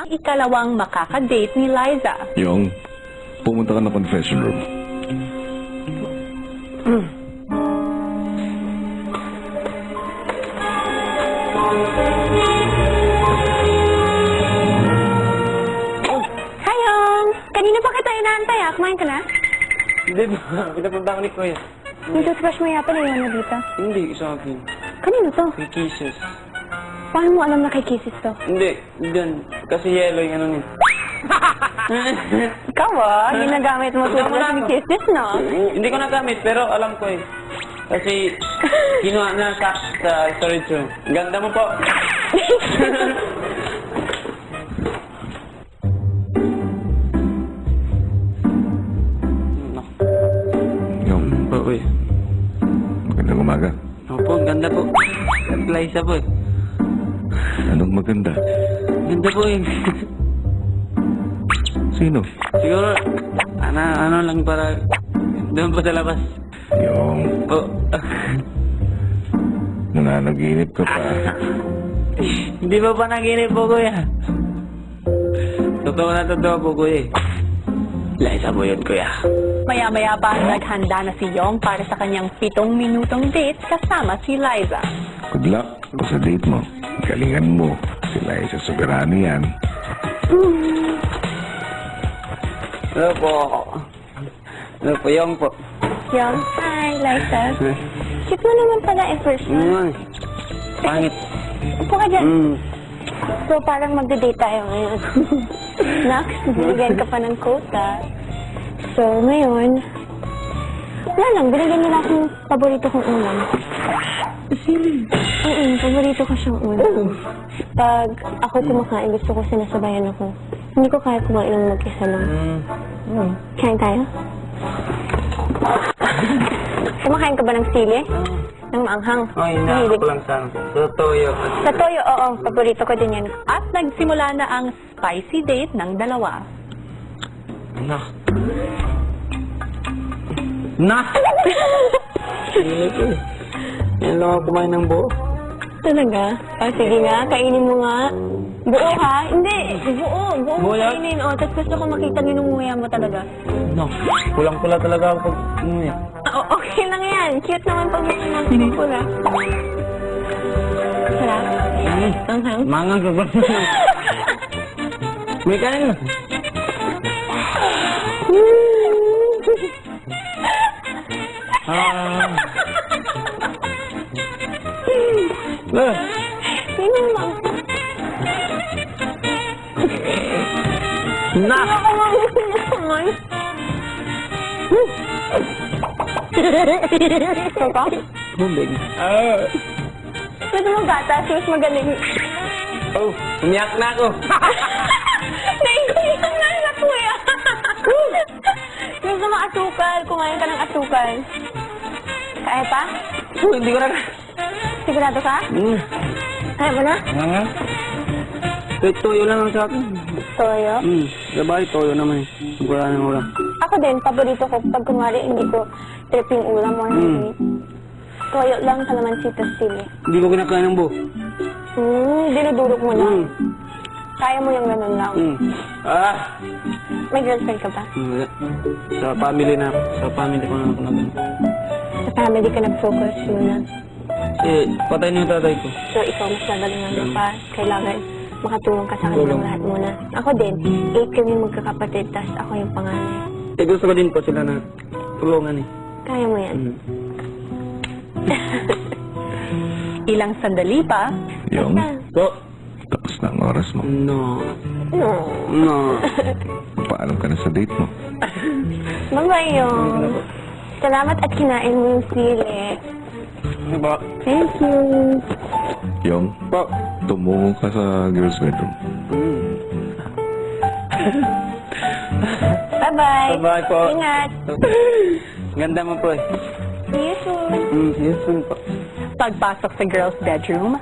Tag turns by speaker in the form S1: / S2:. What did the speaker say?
S1: ang ikalawang makakadate ni Liza.
S2: Yung, pumunta ka na confession room.
S1: Hi, Yong! Kanina pa kita inaantay, ah. Kumain ka na?
S3: Hindi ba? Pinapunta ko ni Kuya.
S1: Yung toothbrush mo yata na yun dito.
S3: Hindi, sa akin.
S1: Kanino to?
S3: Kay Kisses.
S1: Paano mo alam na kay Kisses to?
S3: Hindi, dyan. Kasi yellow yung ano niya.
S1: Ikaw, ah. Ginagamit mo toothbrush ni Kisses, no?
S3: Hindi ko nagamit, pero alam ko eh. Kasi kinuha na sa storage room. Ganda mo po.
S2: Yung,
S3: Opo eh.
S2: magandang umaga.
S3: Opo, ganda po. Liza po eh.
S2: Anong maganda?
S3: Ganda po eh.
S2: Sino?
S3: Siguro, ano lang para doon po sa labas.
S2: Yung,
S3: Po.
S2: nananaginip ka pa.
S3: Hindi ba pa naginip po, Kuya? Totoo na totoo po, Kuya eh. Liza po yun, Kuya.
S1: Maya-maya pa, naghanda na si Yong para sa kanyang 7 minutong date kasama si Liza.
S2: Good luck sa date mo. Galingan mo. Sila ay sa soberano yan.
S3: Hello po. Hello po, Yong po.
S1: Yong, hi, Liza. Cute mo naman pala in person.
S3: Pangit.
S1: Upo ka dyan.
S3: Mm.
S1: So, parang magde-date tayo ngayon. Next, binigyan ka pa ng quota. So, ngayon, wala lang, binigyan nila akong paborito kong ulam. Paborito ko siyang ulam. Pag ako kumakain, gusto ko sinasabayan ako. Hindi ko kaya kumain ng mag-isa lang. Kain tayo? Kumakain ka ba ng sili? Ng maanghang?
S3: Ay, hinahanap ko lang sa toyo.
S1: Sa toyo, oo. Paborito ko din yan. At nagsimula na ang spicy date ng dalawa.
S3: Na. Na! Hindi ko eh. Yan lang ako kumain ng buo.
S1: Talaga? Sige nga, kainin mo nga. Buo ha? Hindi, buo. Buo mo
S3: Buo yan?
S1: kainin. O, tapos gusto ko makita ninunguya mo talaga.
S3: No. Kulang-kula talaga ako pag umuya.
S1: Okay lang yan. Cute naman pag may pula. Sarap. Anghang.
S3: Mangang ka ba? May kanin na.
S1: Sino lang?
S3: Na!
S1: Ako mamusin naman. Kaka?
S3: Hubig.
S1: Gusto mo gatas? Mas magaling.
S3: Oh, umiyak na ako.
S1: Naiiyak na na kuya. Gusto mo asukal? Kumain ka ng asukal. Kaya pa?
S3: Hindi ko na.
S1: Sigurado ka? Kaya mo na?
S3: Nga. Toyo lang ang sa akin.
S1: Toyo?
S3: Sa bahay, toyo naman eh. Wala nang ulam.
S1: Ako din, paborito ko. Pag kunwari, hindi ko trip yung ulam or hindi. Toyo lang, kalamansitas sili.
S3: Hindi ko kinakain ng buo.
S1: Dinudurog mo lang. Kaya mo yung ganun lang. May girlfriend ka ba?
S3: Wala. Sa family na. Sa family ko na ako na ganun.
S1: Sa family ka nag-focus muna.
S3: Eh, patay na yung tatay ko.
S1: So, ikaw mas magalingan mo pa. Kailangan makatulong ka sa kanilang lahat muna. Ako din, 8 kami magkakapatid, tas ako yung panganay.
S3: Eh, gusto ko din po sila na tulungan eh.
S1: Kaya mo yan.
S4: Ilang sandali pa,
S2: Yung,
S3: So,
S2: tapos na ang oras mo.
S3: no.
S1: No.
S3: No.
S2: Paalam ka na sa date mo.
S1: Bye-bye yung. Salamat at kinain mo yung sili.
S3: Ano ba?
S1: Thank you.
S2: Yung,
S3: Po.
S2: tumungo ka sa girls' bedroom.
S1: Bye-bye.
S3: Bye-bye po.
S1: Ingat.
S3: Ganda mo po eh.
S1: See you soon.
S3: See you soon po.
S4: pagpasok sa girl's bedroom,